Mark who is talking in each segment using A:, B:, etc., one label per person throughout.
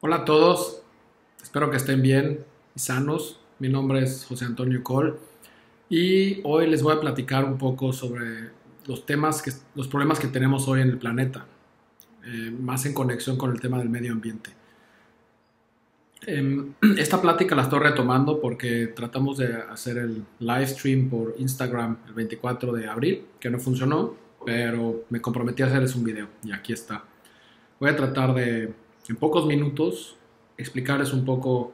A: Hola a todos, espero que estén bien y sanos. Mi nombre es José Antonio Cole y hoy les voy a platicar un poco sobre los problemas que tenemos hoy en el planeta, más en conexión con el tema del medio ambiente. Esta plática la estoy retomando porque tratamos de hacer el live stream por Instagram el 24 de abril, que no funcionó, pero me comprometí a hacerles un video y aquí está. Voy a tratar de, en pocos minutos, explicarles un poco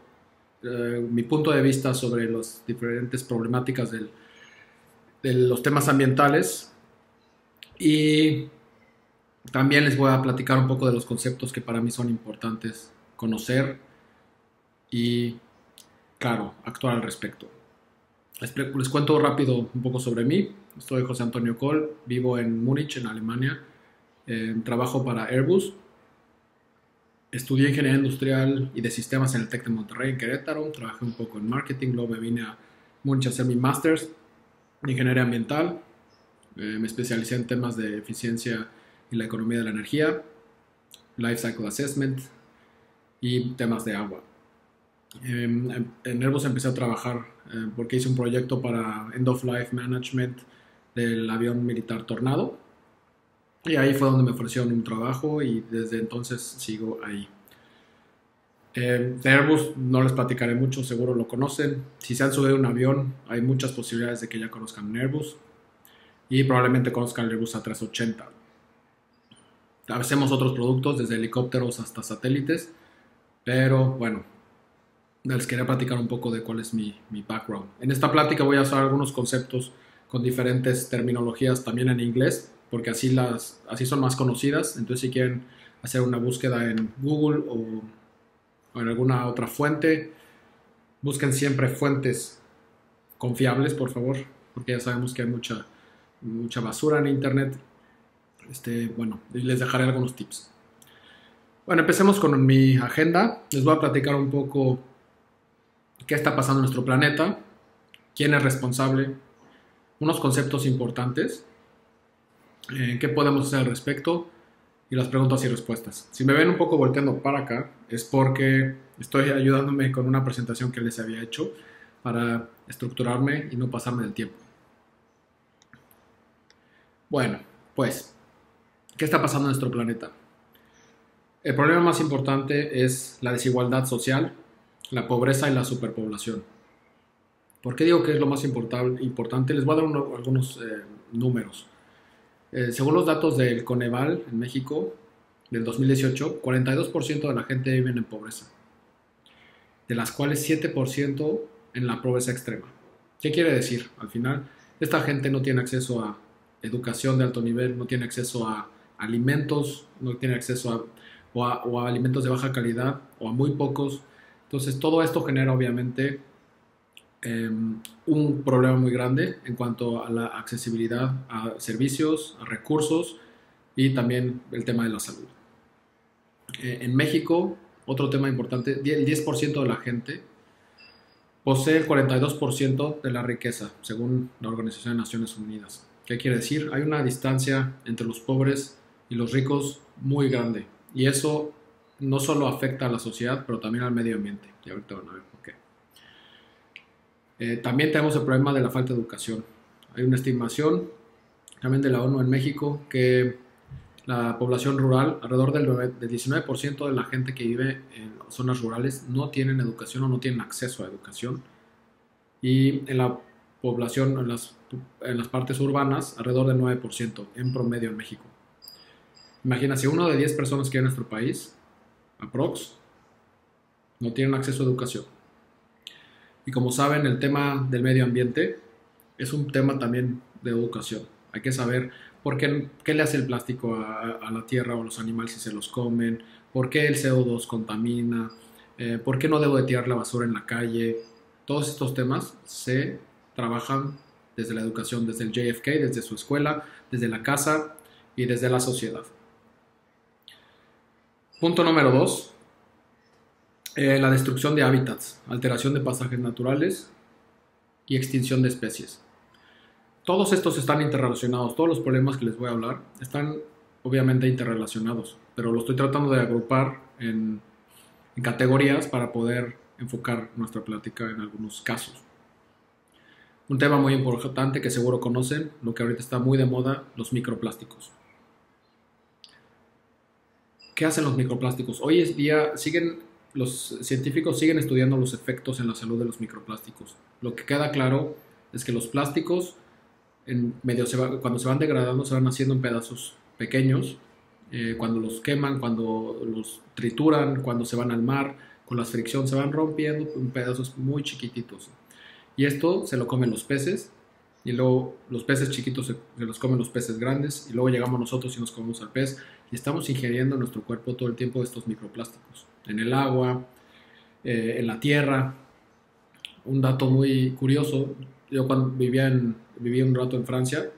A: mi punto de vista sobre las diferentes problemáticas de los temas ambientales y también les voy a platicar un poco de los conceptos que para mí son importantes conocer y, claro, actuar al respecto. Les cuento rápido un poco sobre mí. Soy José Antonio Cole, vivo en Múnich, en Alemania. Trabajo para Airbus. Estudié ingeniería industrial y de sistemas en el TEC de Monterrey, en Querétaro. Trabajé un poco en marketing, luego me vine a Múnich a hacer mi máster en ingeniería ambiental. Me especialicé en temas de eficiencia y la economía de la energía, life cycle assessment y temas de agua. En Airbus empecé a trabajar porque hice un proyecto para End of Life Management del avión militar Tornado. Y ahí fue donde me ofrecieron un trabajo y desde entonces sigo ahí. De Airbus no les platicaré mucho, seguro lo conocen. Si se han subido a un avión, hay muchas posibilidades de que ya conozcan un Airbus y probablemente conozcan el Airbus A380. Hacemos otros productos, desde helicópteros hasta satélites, pero bueno, les quería platicar un poco de cuál es mi background. En esta plática voy a usar algunos conceptos con diferentes terminologías también en inglés, porque así son más conocidas. Entonces, si quieren hacer una búsqueda en Google o en alguna otra fuente, busquen siempre fuentes confiables, por favor, porque ya sabemos que hay mucha basura en internet. Bueno, les dejaré algunos tips. Bueno, empecemos con mi agenda. Les voy a platicar un poco qué está pasando en nuestro planeta, quién es responsable, unos conceptos importantes, qué podemos hacer al respecto y las preguntas y respuestas. Si me ven un poco volteando para acá es porque estoy ayudándome con una presentación que les había hecho para estructurarme y no pasarme del tiempo. Bueno, pues, ¿qué está pasando en nuestro planeta? El problema más importante es la desigualdad social, la pobreza y la superpoblación. ¿Por qué digo que es lo más importante? Les voy a dar algunos números. Según los datos del Coneval en México del 2018, 42% de la gente vive en pobreza, de las cuales 7% en la pobreza extrema. ¿Qué quiere decir? Al final, esta gente no tiene acceso a educación de alto nivel, no tiene acceso a alimentos, no tiene acceso a alimentos de baja calidad o a muy pocos. Entonces, todo esto genera obviamente un problema muy grande en cuanto a la accesibilidad a servicios, a recursos y también el tema de la salud. En México, otro tema importante, el 10% de la gente posee el 42% de la riqueza, según la Organización de Naciones Unidas. ¿Qué quiere decir? Hay una distancia entre los pobres y los ricos muy grande, y eso no solo afecta a la sociedad, pero también al medio ambiente. Y ahorita van a ver por qué. También tenemos el problema de la falta de educación. Hay una estimación también de la ONU en México que la población rural, alrededor del 19% de la gente que vive en zonas rurales no tienen educación o no tienen acceso a educación. Y en la población, en las partes urbanas, alrededor del 9% en promedio en México. Imagínense, 1 de 10 personas que hay en nuestro país, aprox, no tienen acceso a educación. Y como saben, el tema del medio ambiente es un tema también de educación. Hay que saber qué le hace el plástico a la tierra o a los animales si se los comen, por qué el CO2 contamina, por qué no debo de tirar la basura en la calle. Todos estos temas se trabajan desde la educación, desde el JFK, desde su escuela, desde la casa y desde la sociedad. Punto número 2. La destrucción de hábitats, alteración de pasajes naturales y extinción de especies. Todos estos están interrelacionados, todos los problemas que les voy a hablar están obviamente interrelacionados, pero lo estoy tratando de agrupar en en categorías para poder enfocar nuestra plática en algunos casos. Un tema muy importante que seguro conocen, lo que ahorita está muy de moda, los microplásticos. ¿Qué hacen los microplásticos? Hoy en día los científicos siguen estudiando los efectos en la salud de los microplásticos. Lo que queda claro es que los plásticos cuando se van degradando se van haciendo en pedazos pequeños, cuando los queman, cuando los trituran, cuando se van al mar, con la fricción se van rompiendo en pedazos muy chiquititos. Y esto se lo comen los peces, y luego los peces chiquitos se los comen los peces grandes, y luego llegamos nosotros y nos comemos al pez, y estamos ingiriendo en nuestro cuerpo todo el tiempo estos microplásticos, en el agua, en la tierra. Un dato muy curioso, yo cuando viví un rato en Francia,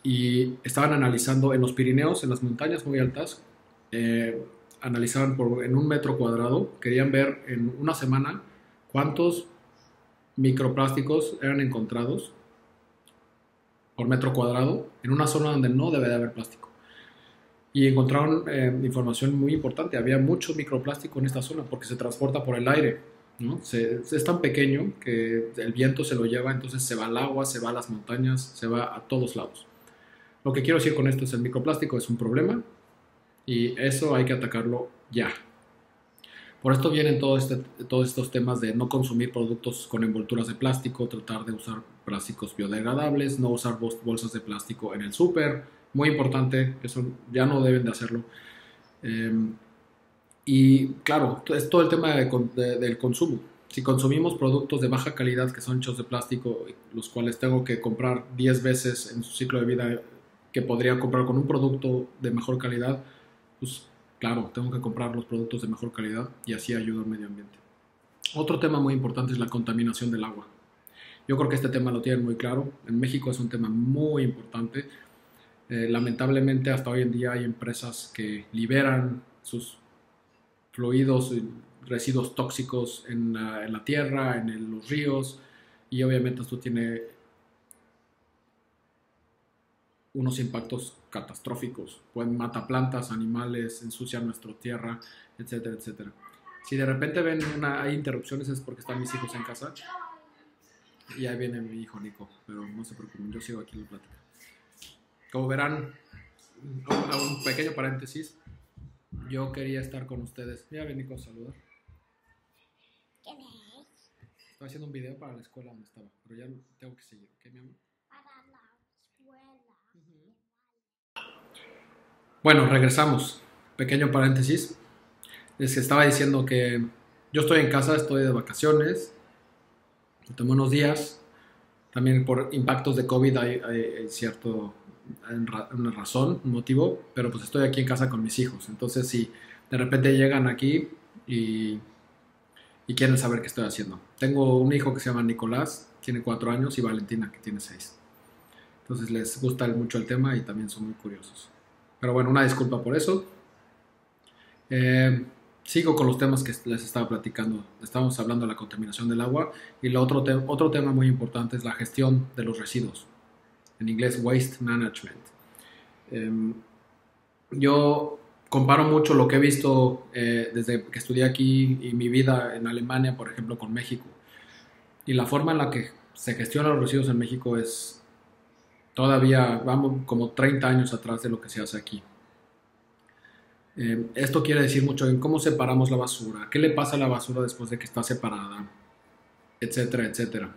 A: y estaban analizando en los Pirineos, en las montañas muy altas, analizaban en 1 metro cuadrado, querían ver en una semana cuántos microplásticos eran encontrados por metro cuadrado en una zona donde no debe de haber plástico. Y encontraron información muy importante. Había mucho microplástico en esta zona porque se transporta por el aire, ¿no? Es tan pequeño que el viento se lo lleva, entonces se va al agua, se va a las montañas, se va a todos lados. Lo que quiero decir con esto es el microplástico es un problema y eso hay que atacarlo ya. Por esto vienen todos estos temas de no consumir productos con envolturas de plástico, tratar de usar plásticos biodegradables, no usar bolsas de plástico en el súper. Muy importante, eso ya no deben de hacerlo. Y claro, es todo el tema del consumo. Si consumimos productos de baja calidad que son hechos de plástico, los cuales tengo que comprar 10 veces en su ciclo de vida que podría comprar con un producto de mejor calidad, pues claro, tengo que comprar los productos de mejor calidad y así ayudo al medio ambiente. Otro tema muy importante es la contaminación del agua. Yo creo que este tema lo tienen muy claro. En México es un tema muy importante. Lamentablemente hasta hoy en día hay empresas que liberan sus fluidos, residuos tóxicos en la tierra, en los ríos, y obviamente esto tiene unos impactos catastróficos. Pueden matar plantas, animales, ensuciar nuestra tierra, etcétera, etcétera. Si de repente ven hay interrupciones es porque están mis hijos en casa. Y ahí viene mi hijo Nico, pero no se preocupen, yo sigo aquí en la plática. Como verán, un pequeño paréntesis, yo quería estar con ustedes. Ya ven Nico, saludar.
B: ¿Qué ves?
A: Estaba haciendo un video para la escuela donde estaba, pero ya tengo que seguir, ¿ok, mi amor?
B: Para la escuela.
A: Bueno, regresamos. Pequeño paréntesis. Les estaba diciendo que yo estoy en casa, estoy de vacaciones. Me tomé unos días. También por impactos de COVID hay una razón, un motivo. Pero pues estoy aquí en casa con mis hijos. Entonces si de repente llegan aquí y quieren saber qué estoy haciendo. Tengo un hijo que se llama Nicolás, tiene 4 años, y Valentina, que tiene 6. Entonces les gusta mucho el tema y también son muy curiosos. Pero bueno, una disculpa por eso. Sigo con los temas que les estaba platicando. Estamos hablando de la contaminación del agua y otro tema muy importante es la gestión de los residuos. En inglés, waste management. Yo comparo mucho lo que he visto desde que estudié aquí y mi vida en Alemania, por ejemplo, con México. Y la forma en la que se gestionan los residuos en México es todavía, vamos, como 30 años atrás de lo que se hace aquí. Esto quiere decir mucho en cómo separamos la basura, qué le pasa a la basura después de que está separada, etcétera, etcétera.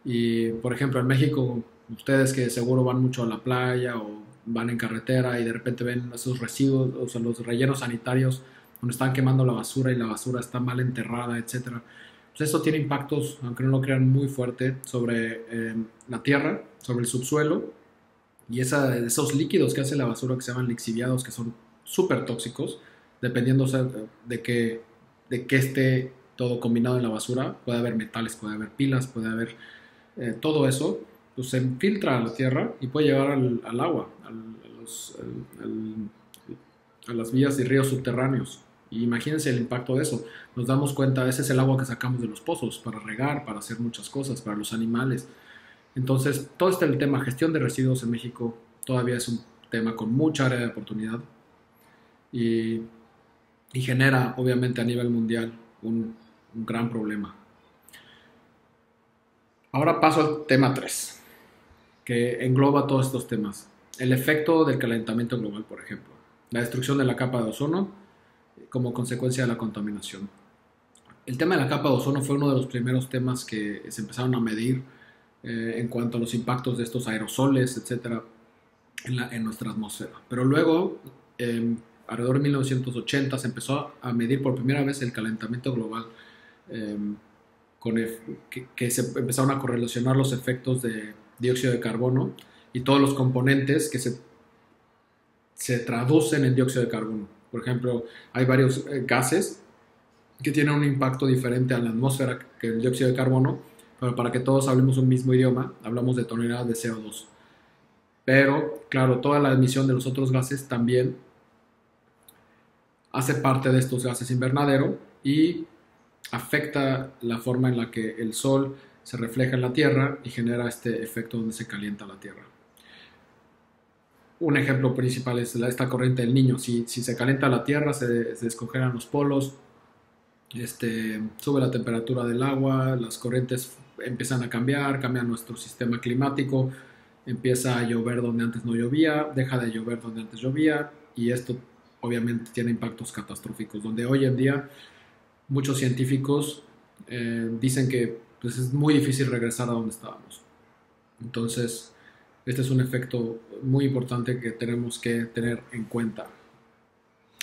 A: Y, por ejemplo, en México, ustedes que seguro van mucho a la playa o van en carretera y de repente ven esos residuos, o sea, los rellenos sanitarios donde están quemando la basura y la basura está mal enterrada, etcétera. Pues esto tiene impactos, aunque no lo crean, muy fuerte sobre la tierra, sobre el subsuelo, y esos líquidos que hace la basura que se llaman lixiviados, que son súper tóxicos, dependiendo, o sea, de que esté todo combinado en la basura. Puede haber metales, puede haber pilas, puede haber todo eso, pues se infiltra a la tierra y puede llegar al agua, a las vías y ríos subterráneos. Y imagínense el impacto de eso. Nos damos cuenta, ese es el agua que sacamos de los pozos para regar, para hacer muchas cosas, para los animales. Entonces, todo el tema gestión de residuos en México todavía es un tema con mucha área de oportunidad. Y y genera obviamente a nivel mundial un gran problema. Ahora paso al tema 3, que engloba todos estos temas. El efecto del calentamiento global, por ejemplo. La destrucción de la capa de ozono como consecuencia de la contaminación. El tema de la capa de ozono fue uno de los primeros temas que se empezaron a medir en cuanto a los impactos de estos aerosoles, etcétera, en nuestra atmósfera. Pero luego, alrededor de 1980, se empezó a medir por primera vez el calentamiento global, eh, que se empezaron a correlacionar los efectos de dióxido de carbono y todos los componentes que se traducen en dióxido de carbono. Por ejemplo, hay varios gases que tienen un impacto diferente a la atmósfera que el dióxido de carbono, pero para que todos hablemos un mismo idioma, hablamos de toneladas de CO2. Pero, claro, toda la emisión de los otros gases también hace parte de estos gases invernadero y afecta la forma en la que el sol se refleja en la Tierra y genera este efecto donde se calienta la Tierra. Un ejemplo principal es esta corriente del Niño. Si se calienta la Tierra, se descongelan los polos, sube la temperatura del agua, las corrientes empiezan a cambiar, cambia nuestro sistema climático, empieza a llover donde antes no llovía, deja de llover donde antes llovía, y esto obviamente tiene impactos catastróficos, donde hoy en día muchos científicos dicen que pues, es muy difícil regresar a donde estábamos. Entonces, este es un efecto muy importante que tenemos que tener en cuenta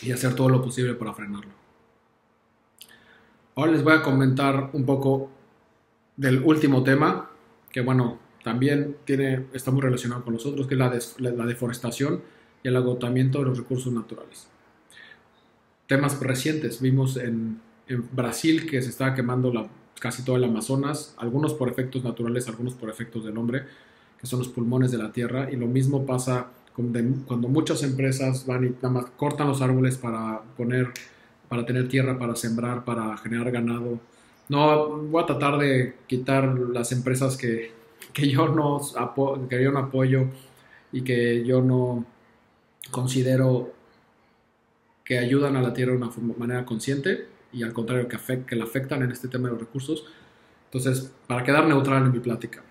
A: y hacer todo lo posible para frenarlo. Ahora les voy a comentar un poco del último tema, que bueno, también está muy relacionado con los otros, que es la deforestación y el agotamiento de los recursos naturales. Temas recientes, vimos en Brasil que se estaba quemando casi todo el Amazonas, algunos por efectos naturales, algunos por efectos del hombre, que son los pulmones de la tierra, y lo mismo pasa cuando muchas empresas van y nada más cortan los árboles para tener tierra, para sembrar, para generar ganado. No, voy a tratar de quitar las empresas que yo no apoyo y que yo no considero que ayudan a la tierra de una manera consciente y al contrario que la afectan en este tema de los recursos. Entonces, para quedar neutral en mi plática.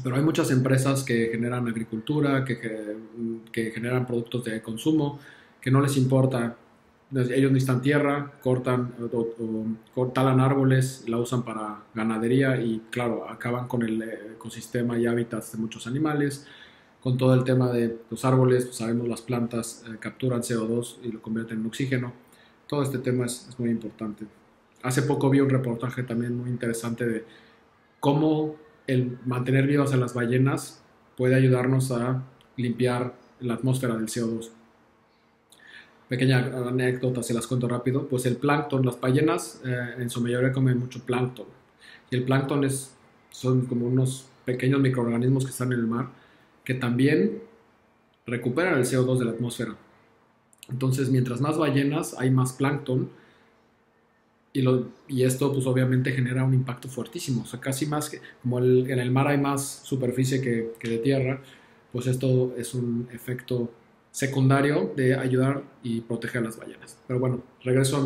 A: Pero hay muchas empresas que generan agricultura, que generan productos de consumo, que no les importa. Ellos necesitan tierra, talan árboles, la usan para ganadería y claro, acaban con el ecosistema y hábitats de muchos animales. Con todo el tema de los árboles, pues sabemos las plantas capturan CO2 y lo convierten en oxígeno. Todo este tema es muy importante. Hace poco vi un reportaje también muy interesante de cómo el mantener vivas a las ballenas puede ayudarnos a limpiar la atmósfera del CO2. Pequeña anécdota, se las cuento rápido. Pues el plancton, las ballenas en su mayoría comen mucho plancton. Y el plancton son como unos pequeños microorganismos que están en el mar que también recuperan el CO2 de la atmósfera. Entonces, mientras más ballenas, hay más plancton y esto pues obviamente genera un impacto fuertísimo. O sea, casi más que como en el mar hay más superficie que de tierra, pues esto es un efecto secundario de ayudar y proteger a las ballenas. Pero bueno, regreso a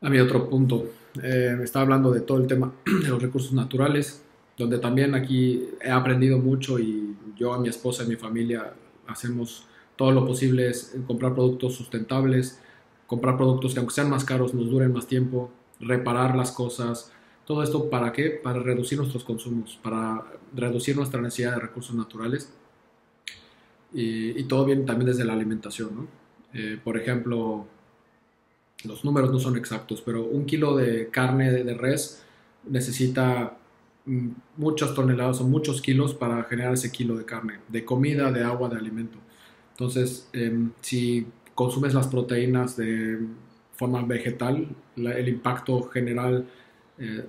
A: mi otro punto. Estaba hablando de todo el tema de los recursos naturales, donde también aquí he aprendido mucho y yo a mi esposa y mi familia hacemos todo lo posible es comprar productos sustentables, comprar productos que aunque sean más caros nos duren más tiempo, reparar las cosas. ¿Todo esto para qué? Para reducir nuestros consumos, para reducir nuestra necesidad de recursos naturales y todo bien también desde la alimentación, ¿no? Por ejemplo, los números no son exactos, pero un kilo de carne de res necesita muchas toneladas o muchos kilos para generar ese kilo de carne, de comida, de agua, de alimento. Entonces, si consumes las proteínas de forma vegetal, el impacto general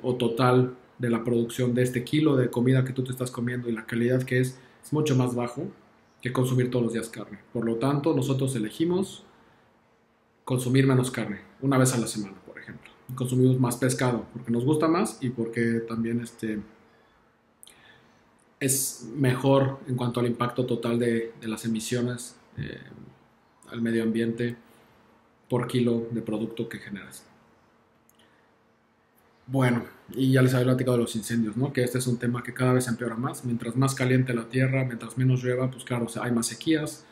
A: o total de la producción de este kilo de comida que tú te estás comiendo y la calidad que es mucho más bajo que consumir todos los días carne. Por lo tanto, nosotros elegimos consumir menos carne, una vez a la semana, por ejemplo. Y consumimos más pescado, porque nos gusta más y porque también es mejor en cuanto al impacto total de las emisiones al medio ambiente. por kilo de producto que generas. Bueno, y ya les había platicado de los incendios, ¿no? Que este es un tema que cada vez empeora más. Mientras más caliente la tierra, mientras menos llueva, pues claro, o sea, hay más sequías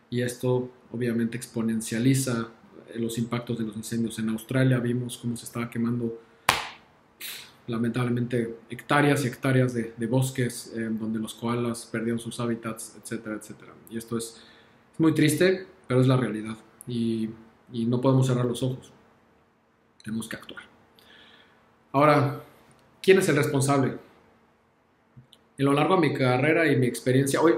A: y esto obviamente exponencializa los impactos de los incendios. En Australia vimos cómo se estaba quemando lamentablemente hectáreas y hectáreas de bosques donde los koalas perdieron sus hábitats, etcétera, etcétera. Y esto es muy triste, pero es la realidad y no podemos cerrar los ojos. Tenemos que actuar. Ahora, ¿quién es el responsable? En lo largo de mi carrera y mi experiencia, hoy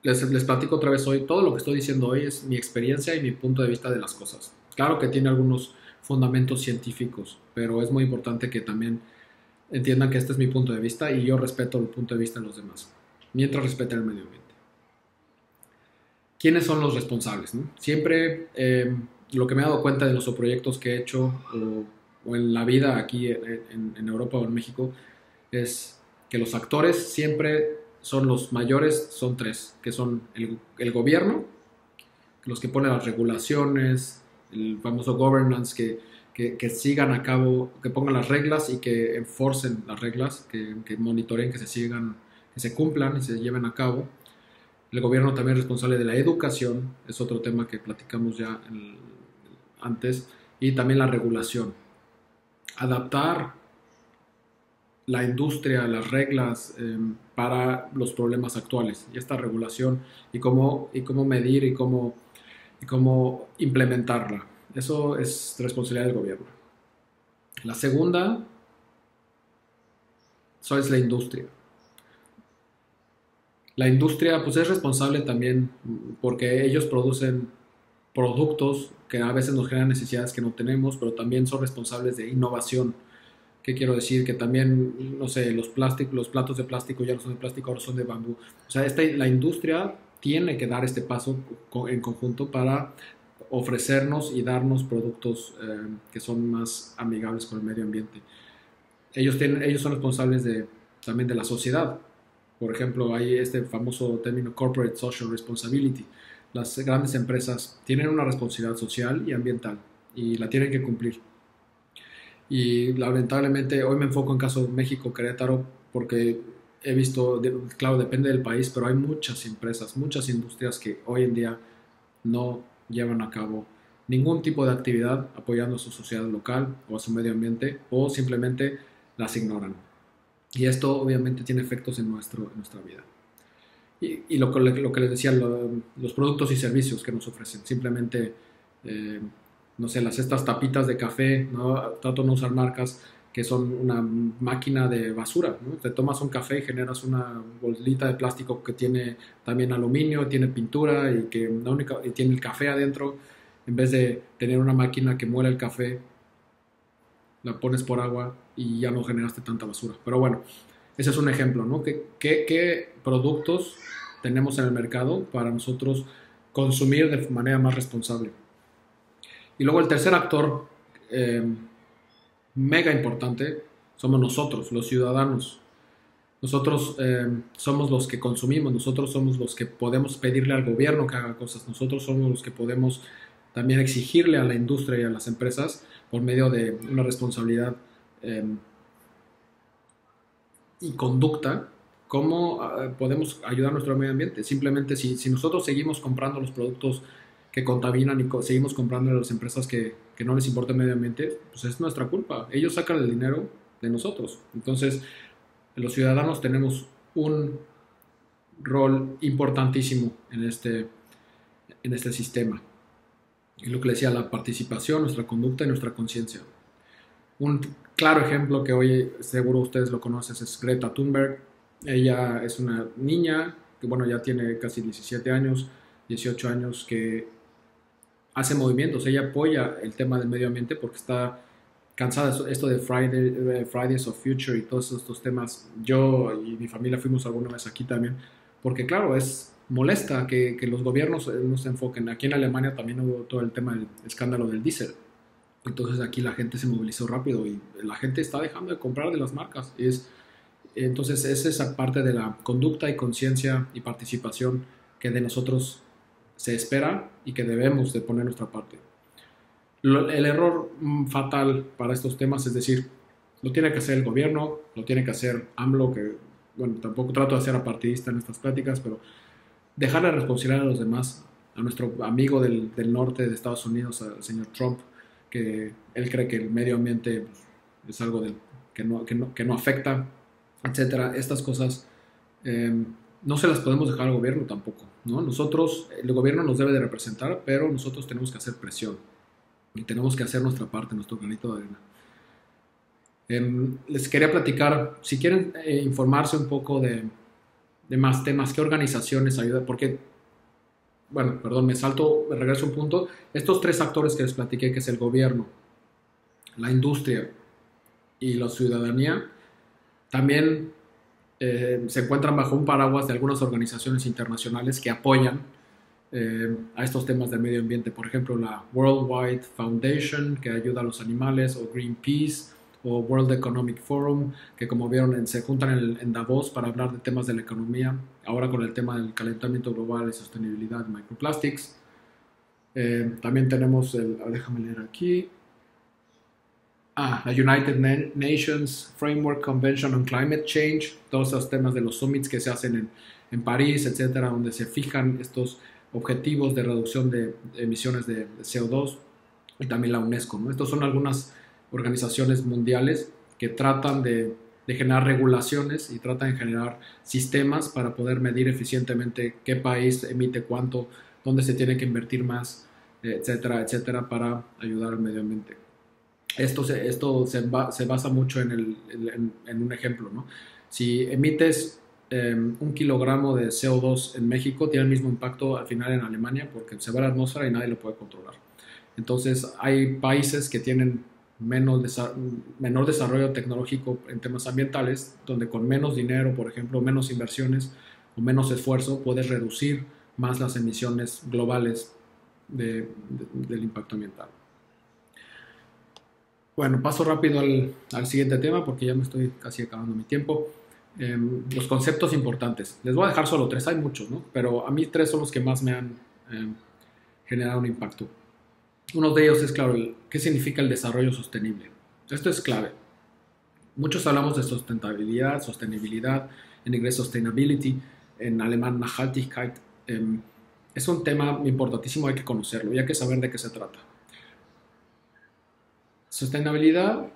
A: les platico otra vez hoy, todo lo que estoy diciendo hoy es mi experiencia y mi punto de vista de las cosas. Claro que tiene algunos fundamentos científicos, pero es muy importante que también entiendan que este es mi punto de vista y yo respeto el punto de vista de los demás, mientras respeten el medio ambiente. ¿Quiénes son los responsables? ¿No? Siempre lo que me he dado cuenta de los proyectos que he hecho o en la vida aquí en Europa o en México es que los actores siempre son los mayores, son tres, que son el gobierno, los que ponen las regulaciones, el famoso governance, que sigan a cabo, que pongan las reglas y que enforcen las reglas, que monitoreen, que se sigan, que se cumplan y se lleven a cabo. El gobierno también es responsable de la educación, es otro tema que platicamos ya antes, y también la regulación. Adaptar la industria, las reglas para los problemas actuales y esta regulación y cómo medir y cómo implementarla. Eso es responsabilidad del gobierno. La segunda es la industria. La industria pues es responsable también porque ellos producen productos que a veces nos generan necesidades que no tenemos, pero también son responsables de innovación. ¿Qué quiero decir? Que también, no sé, los platos de plástico ya no son de plástico, ahora son de bambú. O sea, la industria tiene que dar este paso en conjunto para ofrecernos y darnos productos que son más amigables con el medio ambiente. Ellos son responsables también de la sociedad. Por ejemplo, hay este famoso término Corporate Social Responsibility. Las grandes empresas tienen una responsabilidad social y ambiental y la tienen que cumplir. Y lamentablemente hoy me enfoco en caso de México, Querétaro, porque he visto, claro, depende del país, pero hay muchas empresas, muchas industrias que hoy en día no llevan a cabo ningún tipo de actividad apoyando a su sociedad local o a su medio ambiente o simplemente las ignoran. Y esto obviamente tiene efectos en nuestra vida. Y lo que les decía, los productos y servicios que nos ofrecen, simplemente, no sé, estas tapitas de café, ¿no? Trato de no usar marcas que son una máquina de basura, ¿no? Te tomas un café y generas una bolita de plástico que tiene también aluminio, tiene pintura y y tiene el café adentro. En vez de tener una máquina que muele el café, la pones por agua y ya no generaste tanta basura. Pero bueno, ese es un ejemplo, ¿no? ¿Qué productos tenemos en el mercado para nosotros consumir de manera más responsable? Y luego el tercer actor mega importante somos nosotros, los ciudadanos. Nosotros somos los que consumimos, nosotros somos los que podemos pedirle al gobierno que haga cosas, nosotros somos los que podemos también exigirle a la industria y a las empresas por medio de una responsabilidad y conducta, cómo podemos ayudar a nuestro medio ambiente. Simplemente si nosotros seguimos comprando los productos que contaminan y seguimos comprando a las empresas que no les importa el medio ambiente, pues es nuestra culpa. Ellos sacan el dinero de nosotros. Entonces, los ciudadanos tenemos un rol importantísimo en este sistema. Y lo que le decía, la participación, nuestra conducta y nuestra conciencia. Un claro ejemplo que hoy seguro ustedes lo conocen es Greta Thunberg. Ella es una niña que, bueno, ya tiene casi 17 años, 18 años, que hace movimientos. Ella apoya el tema del medio ambiente porque está cansada de esto de Fridays of Future y todos estos temas. Yo y mi familia fuimos alguna vez aquí también, porque claro, molesta que los gobiernos no se enfoquen. Aquí en Alemania también hubo todo el tema del escándalo del diésel. Entonces aquí la gente se movilizó rápido y la gente está dejando de comprar de las marcas. Entonces es esa parte de la conducta y conciencia y participación que de nosotros se espera y que debemos de poner nuestra parte. El error fatal para estos temas es decir, lo tiene que hacer el gobierno, lo tiene que hacer AMLO, que bueno, tampoco trato de ser apartidista en estas pláticas, pero dejar la responsabilidad a los demás, a nuestro amigo del norte de Estados Unidos, al señor Trump, que él cree que el medio ambiente pues, es algo que no afecta, etcétera. Estas cosas no se las podemos dejar al gobierno tampoco, ¿no? Nosotros, el gobierno nos debe de representar, pero nosotros tenemos que hacer presión y tenemos que hacer nuestra parte, nuestro granito de arena. Les quería platicar, si quieren informarse un poco de más temas, qué organizaciones ayudan, porque, bueno, perdón, me regreso a un punto. Estos tres actores que les platiqué, que es el gobierno, la industria y la ciudadanía, también se encuentran bajo un paraguas de algunas organizaciones internacionales que apoyan a estos temas del medio ambiente. Por ejemplo, la World Wide Foundation, que ayuda a los animales, o Greenpeace, o World Economic Forum, que como vieron se juntan en Davos para hablar de temas de la economía, ahora con el tema del calentamiento global y sostenibilidad de microplastics. También tenemos déjame leer aquí, la United Nations Framework Convention on Climate Change, todos esos temas de los summits que se hacen en París, etcétera, donde se fijan estos objetivos de reducción de emisiones de CO2, y también la UNESCO, ¿no? Estos son algunas organizaciones mundiales que tratan de generar regulaciones y tratan de generar sistemas para poder medir eficientemente qué país emite cuánto, dónde se tiene que invertir más, etcétera, etcétera, para ayudar al medio ambiente. Esto se basa mucho en un ejemplo, ¿no? Si emites 1 kilogramo de CO2 en México, tiene el mismo impacto al final en Alemania porque se va a la atmósfera y nadie lo puede controlar. Entonces hay países que tienen menor desarrollo tecnológico en temas ambientales, donde con menos dinero, por ejemplo, menos inversiones o menos esfuerzo, puedes reducir más las emisiones globales del impacto ambiental. Bueno, paso rápido al siguiente tema porque ya me estoy casi acabando mi tiempo. Los conceptos importantes. Les voy a dejar solo 3, hay muchos, ¿no? Pero a mí 3 son los que más me han generado un impacto. Uno de ellos es, claro, ¿qué significa el desarrollo sostenible? Esto es clave. Muchos hablamos de sostenibilidad, en inglés sustainability, en alemán Nachhaltigkeit. Es un tema importantísimo, hay que conocerlo y hay que saber de qué se trata. Sostenibilidad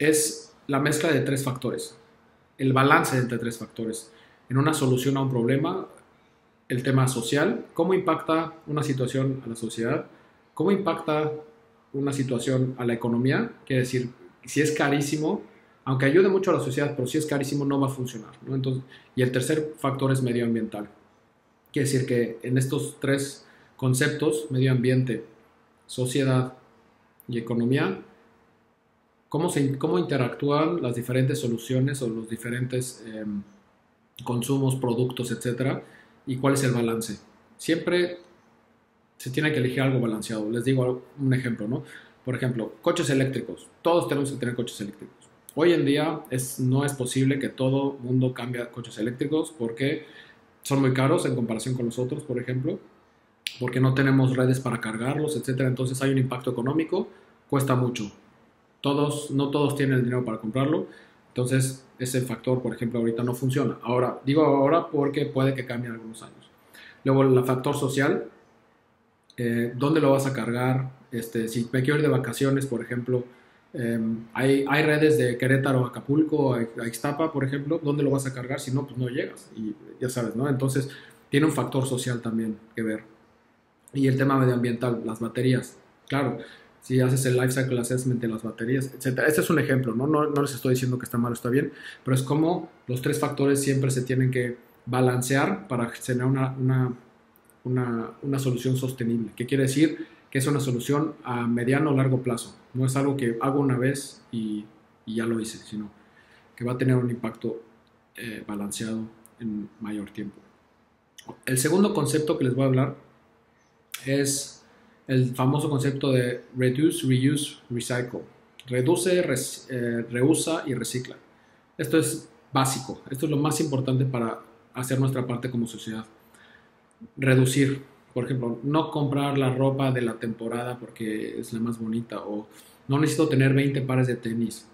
A: es la mezcla de 3 factores, el balance entre 3 factores. En una solución a un problema, el tema social, cómo impacta una situación a la sociedad, cómo impacta una situación a la economía, quiere decir, si es carísimo, aunque ayude mucho a la sociedad, pero si es carísimo no va a funcionar, ¿no? Entonces, y el tercer factor es medioambiental. Quiere decir que en estos 3 conceptos, medio ambiente, sociedad y economía, cómo interactúan las diferentes soluciones o los diferentes consumos, productos, etcétera, y cuál es el balance. Siempre se tiene que elegir algo balanceado. Les digo un ejemplo, ¿no? Por ejemplo, coches eléctricos. Todos tenemos que tener coches eléctricos. Hoy en día no es posible que todo mundo cambie a coches eléctricos porque son muy caros en comparación con los otros, por ejemplo, porque no tenemos redes para cargarlos, etcétera. Entonces hay un impacto económico, cuesta mucho. No todos tienen el dinero para comprarlo, entonces ese factor, por ejemplo, ahorita no funciona. Digo ahora porque puede que cambie en algunos años. Luego el factor social, ¿dónde lo vas a cargar? Si me quiero ir de vacaciones, por ejemplo, hay redes de Querétaro a Acapulco, a Ixtapa, por ejemplo, ¿dónde lo vas a cargar? Si no, pues no llegas, y ya sabes, ¿no? Entonces tiene un factor social también que ver. Y el tema medioambiental, las baterías, claro, si haces el life cycle assessment de las baterías, etc. Este es un ejemplo, ¿no? No les estoy diciendo que está mal o está bien, pero es como los 3 factores siempre se tienen que balancear para generar una solución sostenible. ¿Qué quiere decir? Que es una solución a mediano o largo plazo. No es algo que hago una vez y ya lo hice, sino que va a tener un impacto balanceado en mayor tiempo. El segundo concepto que les voy a hablar es el famoso concepto de Reduce, Reuse, Recycle. Reduce, reusa y recicla. Esto es básico. Esto es lo más importante para hacer nuestra parte como sociedad. Reducir. Por ejemplo, no comprar la ropa de la temporada porque es la más bonita o no necesito tener 20 pares de tenis.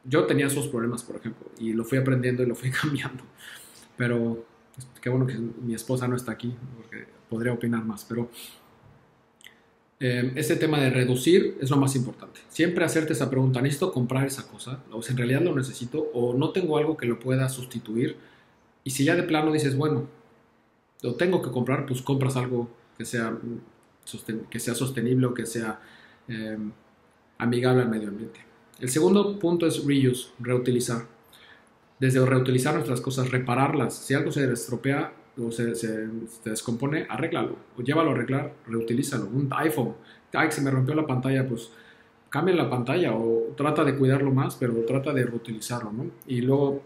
A: Yo tenía esos problemas, por ejemplo, y lo fui aprendiendo y lo fui cambiando. Pero qué bueno que mi esposa no está aquí porque podría opinar más. Pero este tema de reducir es lo más importante. Siempre hacerte esa pregunta, ¿necesito comprar esa cosa? O si en realidad lo necesito o no tengo algo que lo pueda sustituir. Y si ya de plano dices, bueno, lo tengo que comprar, pues compras algo que sea sostenible o que sea eh, amigable al medio ambiente. El segundo punto es reuse, reutilizar. Desde reutilizar nuestras cosas, repararlas. Si algo se estropea o se descompone, arréglalo. O llévalo a arreglar, reutilízalo. Un iPhone. Ay, se me rompió la pantalla, pues cambia la pantalla o trata de cuidarlo más, pero trata de reutilizarlo, ¿no? Y luego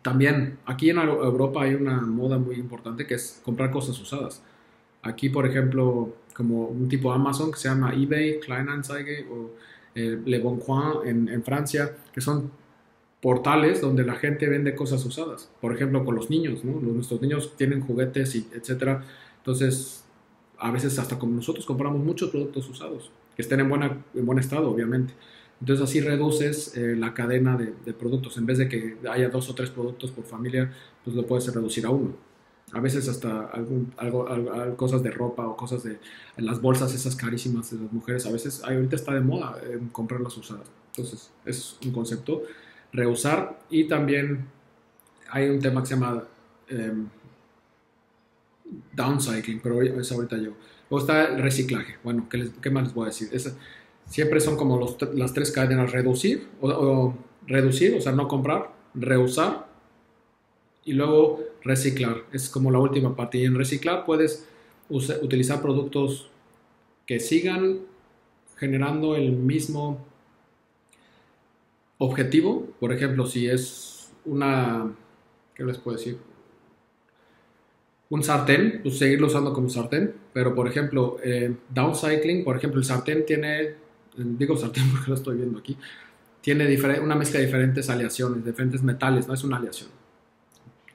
A: también, aquí en Europa hay una moda muy importante que es comprar cosas usadas. Aquí, por ejemplo, como un tipo Amazon que se llama eBay, Kleinanzeigen o Le Bon Coin en Francia, que son portales donde la gente vende cosas usadas. Por ejemplo, con los niños, ¿no? Nuestros niños tienen juguetes, y etcétera. Entonces, a veces hasta como nosotros compramos muchos productos usados, que estén en buen estado, obviamente. Entonces así reduces la cadena de productos. En vez de que haya 2 o 3 productos por familia, pues lo puedes reducir a uno. A veces hasta cosas de ropa o cosas de las bolsas esas carísimas de las mujeres. A veces ahorita está de moda comprarlas usadas. Entonces es un concepto. Reusar, y también hay un tema que se llama downcycling, pero eso ahorita yo. Luego está el reciclaje. Bueno, ¿qué más les voy a decir? Siempre son como las 3 cadenas: reducir reducir, o sea, no comprar, reusar y luego reciclar. Es como la última parte. Y en reciclar puedes utilizar productos que sigan generando el mismo objetivo. Por ejemplo, si es ¿qué les puedo decir? Un sartén, pues seguirlo usando como sartén. Pero, por ejemplo, downcycling, por ejemplo, el sartén digo sartén porque lo estoy viendo aquí, tiene una mezcla de diferentes aleaciones, diferentes metales, no es una aleación.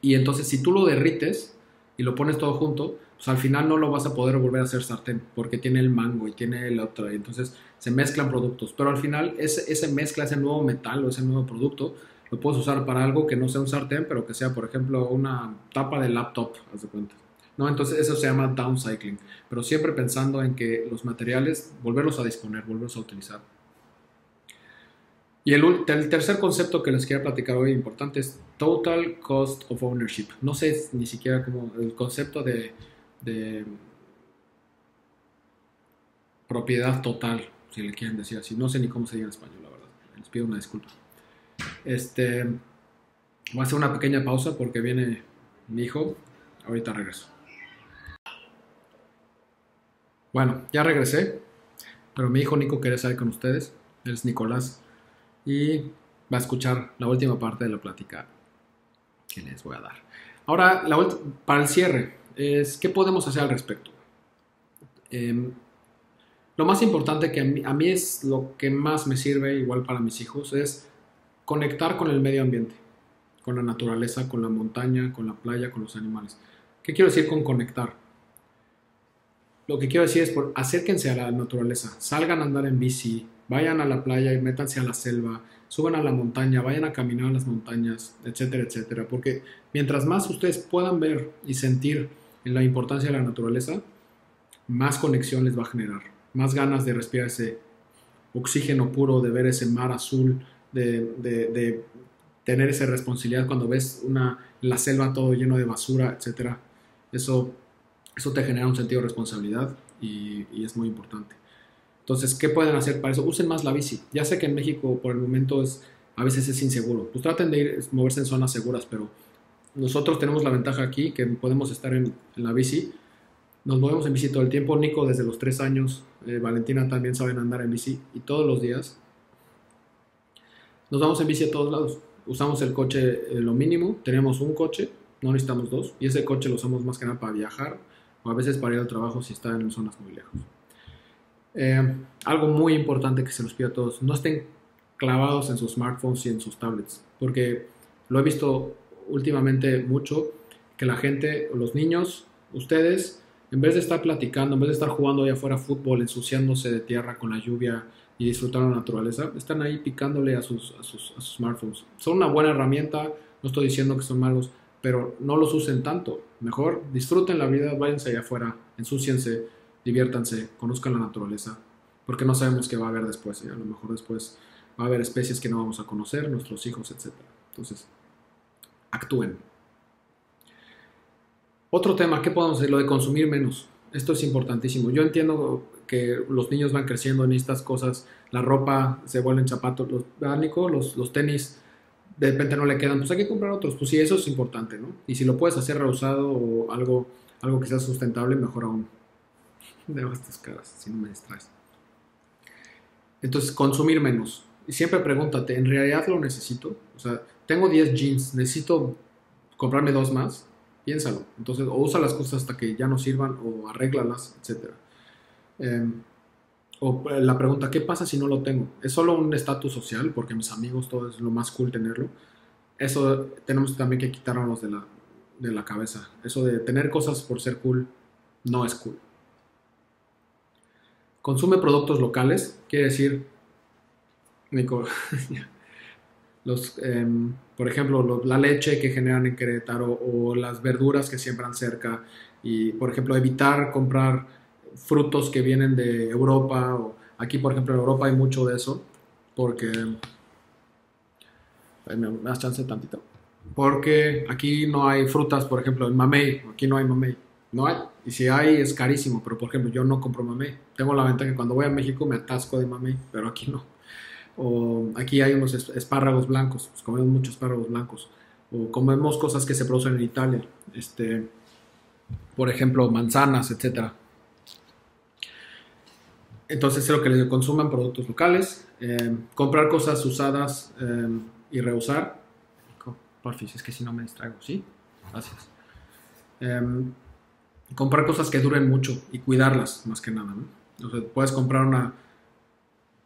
A: Y entonces, si tú lo derrites y lo pones todo junto, pues al final no lo vas a poder volver a hacer sartén, porque tiene el mango y tiene el otro, y entonces se mezclan productos. Pero al final, ese mezcla, ese nuevo metal o ese nuevo producto, lo puedes usar para algo que no sea un sartén, pero que sea, por ejemplo, una tapa de laptop, haz de cuenta. ¿No? Entonces eso se llama downcycling, pero siempre pensando en que los materiales, volverlos a disponer, volverlos a utilizar. Y el tercer concepto que les quiero platicar hoy importante es Total Cost of Ownership. No sé ni siquiera como el concepto de propiedad total, si le quieren decir así. No sé ni cómo se dice en español, la verdad. Les pido una disculpa. Voy a hacer una pequeña pausa porque viene mi hijo. Ahorita regreso. Bueno, ya regresé, pero mi hijo Nico quería estar con ustedes. Él es Nicolás y va a escuchar la última parte de la plática que les voy a dar. Ahora, para el cierre, ¿qué podemos hacer al respecto? Lo más importante que a mí es lo que más me sirve, igual para mis hijos, es conectar con el medio ambiente, con la naturaleza, con la montaña, con la playa, con los animales. ¿Qué quiero decir con conectar? Lo que quiero decir es acérquense a la naturaleza, salgan a andar en bici, vayan a la playa y métanse a la selva, suban a la montaña, vayan a caminar a las montañas, etcétera, etcétera. Porque mientras más ustedes puedan ver y sentir la importancia de la naturaleza, más conexión les va a generar, más ganas de respirar ese oxígeno puro, de ver ese mar azul, de tener esa responsabilidad cuando ves la selva todo lleno de basura, etcétera. Eso te genera un sentido de responsabilidad y es muy importante. Entonces, ¿qué pueden hacer para eso? Usen más la bici. Ya sé que en México por el momento a veces es inseguro. Pues traten de moverse en zonas seguras, pero nosotros tenemos la ventaja aquí que podemos estar en la bici. Nos movemos en bici todo el tiempo. Nico desde los 3 años, Valentina también saben andar en bici y todos los días nos vamos en bici a todos lados. Usamos el coche lo mínimo. Tenemos un coche, no necesitamos 2, y ese coche lo usamos más que nada para viajar o a veces para ir al trabajo si está en zonas muy lejos. Algo muy importante que se los pido a todos: no estén clavados en sus smartphones y en sus tablets, porque lo he visto últimamente mucho, que la gente, los niños, ustedes, En vez de estar platicando, en vez de estar jugando allá afuera fútbol, ensuciándose de tierra con la lluvia y disfrutar la naturaleza, están ahí picándole a sus smartphones. Son una buena herramienta, no estoy diciendo que son malos, pero no los usen tanto. Mejor disfruten la vida, váyanse allá afuera, ensúciense, diviértanse, conozcan la naturaleza, porque no sabemos qué va a haber después. A lo mejor después va a haber especies que no vamos a conocer, nuestros hijos, etcétera. Entonces, actúen. Otro tema, ¿qué podemos hacer? Lo de consumir menos. Esto es importantísimo. Yo entiendo que los niños van creciendo en estas cosas, la ropa se vuelven zapatos, los tenis de repente no le quedan, pues hay que comprar otros. Pues sí, eso es importante, ¿no? Y si lo puedes hacer reusado o algo que sea sustentable, mejor aún. Dejo estas caras, si no me distraes. Entonces, consumir menos. Y siempre pregúntate, ¿en realidad lo necesito? O sea, tengo 10 jeans, ¿necesito comprarme 2 más? Piénsalo. Entonces, o usa las cosas hasta que ya no sirvan o arréglalas, etc. O la pregunta, ¿qué pasa si no lo tengo? ¿Es solo un estatus social? Porque mis amigos, todo es lo más cool tenerlo. Eso tenemos también que quitarnos de la cabeza. Eso de tener cosas por ser cool no es cool. Consume productos locales, quiere decir, Nico, por ejemplo, la leche que generan en Querétaro o las verduras que siembran cerca y, por ejemplo, evitar comprar frutos que vienen de Europa o aquí, por ejemplo, en Europa hay mucho de eso porque ¿me das chance tantito? Porque aquí no hay frutas, por ejemplo, en mamey, aquí no hay mamey, no hay, y si hay es carísimo, pero por ejemplo yo no compro mamey, tengo la ventaja que cuando voy a México me atasco de mamey, pero aquí no. O aquí hay unos espárragos blancos, pues comemos muchos espárragos blancos, o comemos cosas que se producen en Italia, por ejemplo manzanas, etcétera. Entonces es lo que les digo, consuman productos locales, comprar cosas usadas y reusar. Porfis, es que si no me distraigo, ¿sí? Gracias. Comprar cosas que duren mucho y cuidarlas, más que nada, ¿no? O sea, puedes comprar una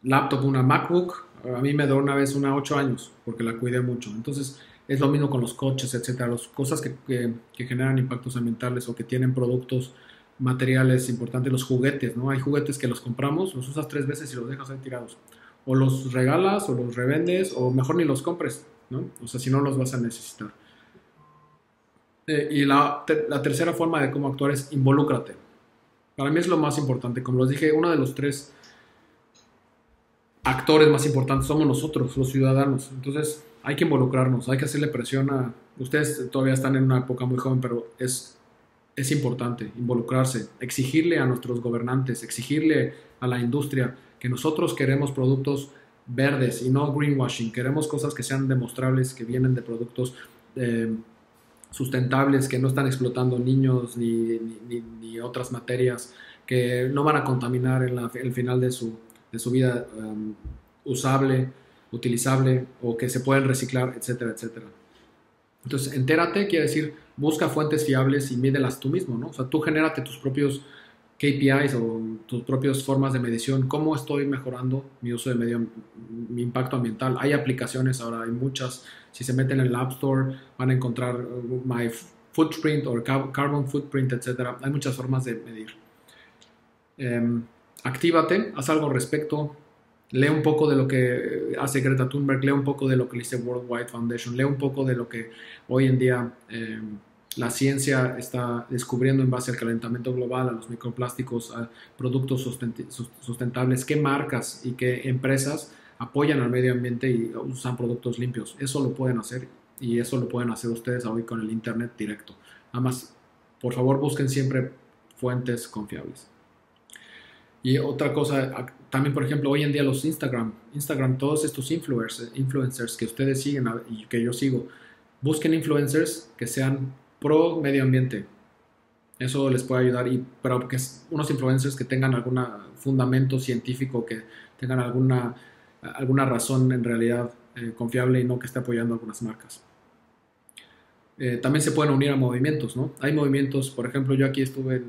A: laptop, una MacBook, a mí me duró una vez 8 años, porque la cuidé mucho. Entonces, es lo mismo con los coches, etcétera, las cosas que generan impactos ambientales o que tienen productos, materiales importantes, los juguetes, ¿no? Hay juguetes que los compramos, los usas 3 veces y los dejas ahí tirados. O los regalas, o los revendes, o mejor ni los compres, ¿no? O sea, si no los vas a necesitar. Y la tercera forma de cómo actuar es involúcrate. Para mí es lo más importante. Como les dije, uno de los 3 actores más importantes somos nosotros, los ciudadanos. Entonces hay que involucrarnos, hay que hacerle presión a... Ustedes todavía están en una época muy joven, pero es importante involucrarse, exigirle a nuestros gobernantes, exigirle a la industria que nosotros queremos productos verdes y no greenwashing. Queremos cosas que sean demostrables, que vienen de productos sustentables, que no están explotando niños ni otras materias, que no van a contaminar en el final de su vida usable, utilizable o que se pueden reciclar, etcétera, etcétera. Entonces, entérate, quiere decir, busca fuentes fiables y mídelas tú mismo, ¿no? O sea, tú genérate tus propios KPIs o tus propias formas de medición. ¿Cómo estoy mejorando mi uso de mi impacto ambiental? Hay aplicaciones ahora, hay muchas. Si se meten en el App Store, van a encontrar My Footprint o Carbon Footprint, etcétera. Hay muchas formas de medir. Actívate, haz algo al respecto. Lee un poco de lo que hace Greta Thunberg, lee un poco de lo que dice World Wide Foundation, lee un poco de lo que hoy en día la ciencia está descubriendo en base al calentamiento global, a los microplásticos, a productos sustentables, qué marcas y qué empresas apoyan al medio ambiente y usan productos limpios. Eso lo pueden hacer y eso lo pueden hacer ustedes hoy con el internet directo. Nada más, por favor, busquen siempre fuentes confiables. Y otra cosa, también por ejemplo, hoy en día los Instagram, todos estos influencers que ustedes siguen y que yo sigo, busquen influencers que sean pro medio ambiente. Eso les puede ayudar, pero que unos influencers que tengan algún fundamento científico, que tengan alguna razón en realidad confiable y no que esté apoyando algunas marcas. También se pueden unir a movimientos, ¿no? Hay movimientos, por ejemplo, yo aquí estuve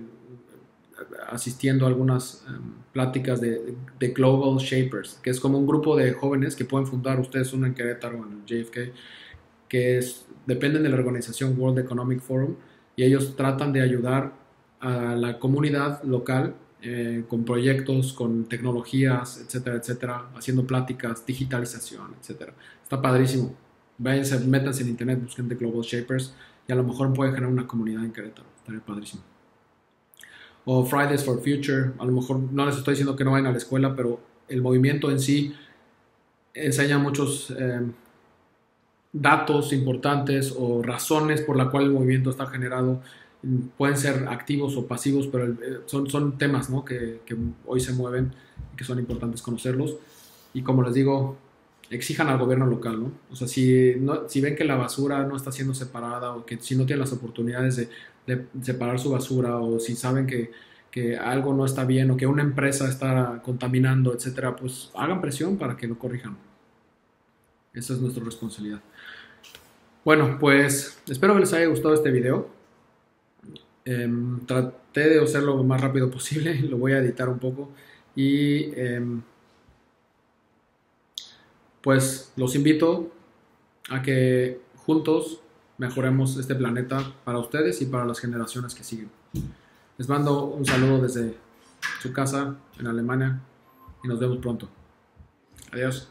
A: asistiendo a algunas pláticas de Global Shapers, que es como un grupo de jóvenes que pueden fundar, ustedes uno en Querétaro, en el JFK, que dependen de la organización World Economic Forum, y ellos tratan de ayudar a la comunidad local con proyectos, con tecnologías, etcétera, etcétera, haciendo pláticas, digitalización, etcétera. Está padrísimo. Váyanse, métanse en internet, busquen The Global Shapers y a lo mejor pueden generar una comunidad en Querétaro. Estaría padrísimo. O Fridays for Future, a lo mejor no les estoy diciendo que no vayan a la escuela, pero el movimiento en sí enseña muchos datos importantes o razones por la cual el movimiento está generado. Pueden ser activos o pasivos, pero son temas, ¿no? que hoy se mueven y que son importantes conocerlos. Y como les digo, exijan al gobierno local, ¿no? O sea, si ven que la basura no está siendo separada o que si no tienen las oportunidades de separar su basura o si saben que algo no está bien o que una empresa está contaminando, etcétera, pues hagan presión para que lo corrijan. Esa es nuestra responsabilidad. Bueno, pues espero que les haya gustado este video. Traté de hacerlo lo más rápido posible, lo voy a editar un poco y pues los invito a que juntos mejoremos este planeta para ustedes y para las generaciones que siguen. Les mando un saludo desde su casa en Alemania y nos vemos pronto. Adiós.